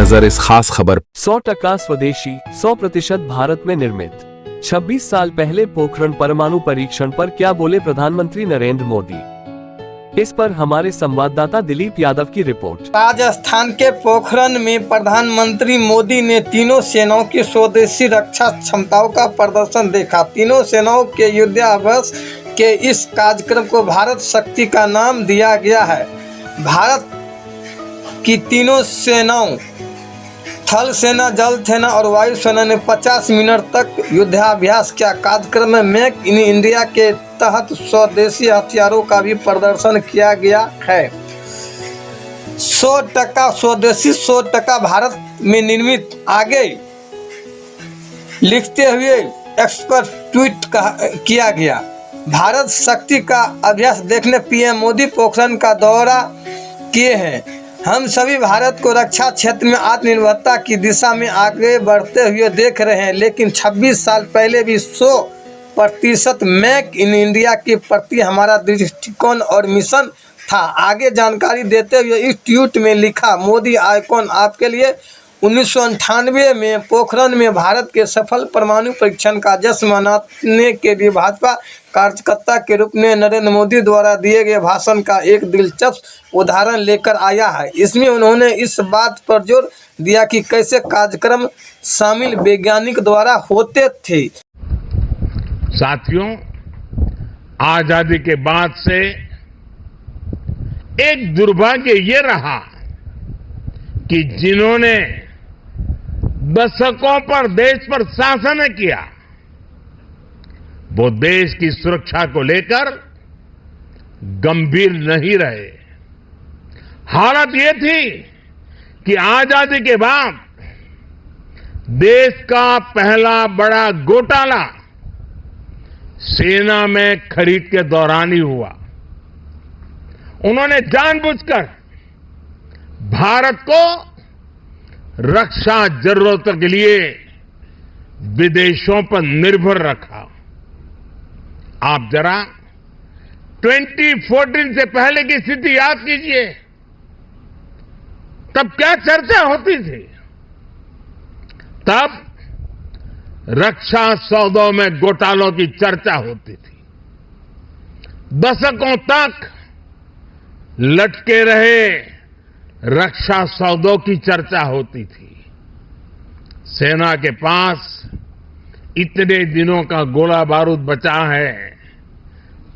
नजर इस खास खबर 100% स्वदेशी, 100% भारत में निर्मित। 26 साल पहले पोखरण परमाणु परीक्षण पर क्या बोले प्रधानमंत्री नरेंद्र मोदी? इस पर हमारे संवाददाता दिलीप यादव की रिपोर्ट। राजस्थान के पोखरण में प्रधानमंत्री मोदी ने तीनों सेनाओं की स्वदेशी रक्षा क्षमताओं का प्रदर्शन देखा। तीनों सेनाओं के युद्धाभ्यास के इस कार्यक्रम को भारत शक्ति का नाम दिया गया है। भारत की तीनों सेनाओं थल सेना, जल सेना और वायु सेना ने 50 मिनट तक युद्धाभ्यास किया। कार्यक्रम में मेक इन इंडिया के तहत स्वदेशी हथियारों का भी प्रदर्शन किया गया है। 100% स्वदेशी, 100% भारत में निर्मित, आगे लिखते हुए एक्सपर्ट ट्वीट किया गया। भारत शक्ति का अभ्यास देखने पीएम मोदी पोखरण का दौरा किए हैं। हम सभी भारत को रक्षा क्षेत्र में आत्मनिर्भरता की दिशा में आगे बढ़ते हुए देख रहे हैं, लेकिन 26 साल पहले भी 100% मेक इन इंडिया के प्रति हमारा दृष्टिकोण और मिशन था। आगे जानकारी देते हुए इस ट्वीट में लिखा, मोदी आइकॉन आपके लिए 1998 में पोखरण में भारत के सफल परमाणु परीक्षण का जश्न मनाने के लिए भाजपा कार्यकर्ता के रूप में नरेंद्र मोदी द्वारा दिए गए भाषण का एक दिलचस्प उदाहरण लेकर आया है। इसमें उन्होंने इस बात पर जोर दिया कि कैसे कार्यक्रम शामिल वैज्ञानिक द्वारा होते थे। साथियों, आजादी के बाद से एक दुर्भाग्य ये रहा कि जिन्होंने दशकों पर देश पर शासन किया, वो देश की सुरक्षा को लेकर गंभीर नहीं रहे। हालत ये थी कि आजादी के बाद देश का पहला बड़ा घोटाला सेना में खरीद के दौरान ही हुआ। उन्होंने जानबूझकर भारत को रक्षा जरूरतों के लिए विदेशों पर निर्भर रखा। आप जरा 2014 से पहले की स्थिति याद कीजिए। तब क्या चर्चा होती थी? तब रक्षा सौदों में घोटालों की चर्चा होती थी। दशकों तक लटके रहे रक्षा सौदों की चर्चा होती थी। सेना के पास इतने दिनों का गोला बारूद बचा है,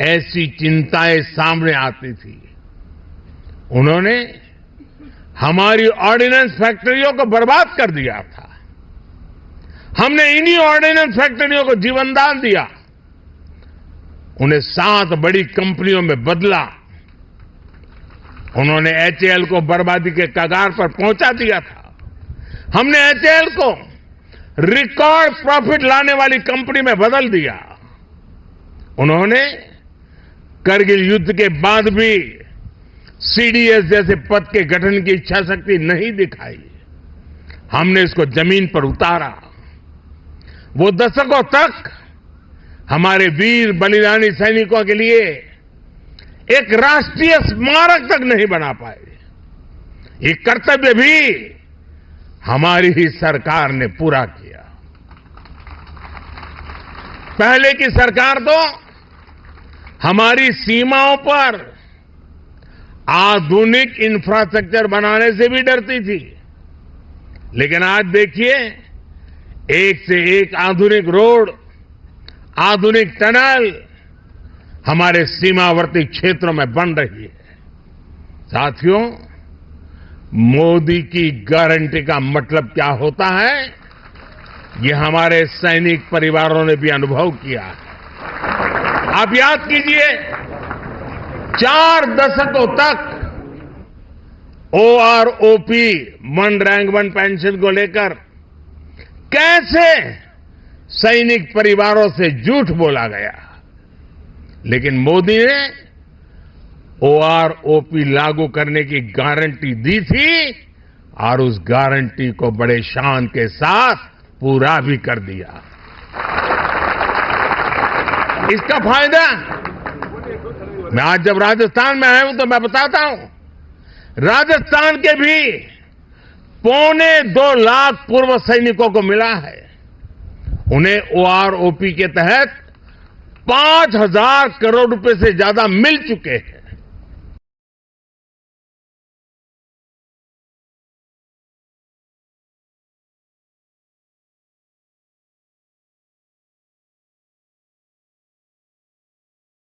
ऐसी चिंताएं सामने आती थी। उन्होंने हमारी ऑर्डिनेंस फैक्ट्रियों को बर्बाद कर दिया था। हमने इन्हीं ऑर्डिनेंस फैक्ट्रियों को जीवनदान दिया, उन्हें 7 बड़ी कंपनियों में बदला। उन्होंने एचएएल को बर्बादी के कगार पर पहुंचा दिया था। हमने एचएएल को रिकॉर्ड प्रॉफिट लाने वाली कंपनी में बदल दिया। उन्होंने करगिल युद्ध के बाद भी सीडीएस जैसे पद के गठन की इच्छा शक्ति नहीं दिखाई। हमने इसको जमीन पर उतारा। वो दशकों तक हमारे वीर बलिदानी सैनिकों के लिए एक राष्ट्रीय स्मारक तक नहीं बना पाए। ये कर्तव्य भी हमारी ही सरकार ने पूरा किया। पहले की सरकार तो हमारी सीमाओं पर आधुनिक इंफ्रास्ट्रक्चर बनाने से भी डरती थी, लेकिन आज देखिए, एक से एक आधुनिक रोड, आधुनिक टनल हमारे सीमावर्ती क्षेत्रों में बन रही है। साथियों, मोदी की गारंटी का मतलब क्या होता है, ये हमारे सैनिक परिवारों ने भी अनुभव किया है। आप याद कीजिए, 4 दशकों तक OROP, one rank one pension को लेकर कैसे सैनिक परिवारों से झूठ बोला गया, लेकिन मोदी ने ओआरओपी लागू करने की गारंटी दी थी और उस गारंटी को बड़े शान के साथ पूरा भी कर दिया। इसका फायदा मैं आज जब राजस्थान में आया हूं तो मैं बताता हूं, राजस्थान के भी 2.25 लाख पूर्व सैनिकों को मिला है। उन्हें ओआरओपी के तहत 5,000 करोड़ रुपए से ज्यादा मिल चुके हैं।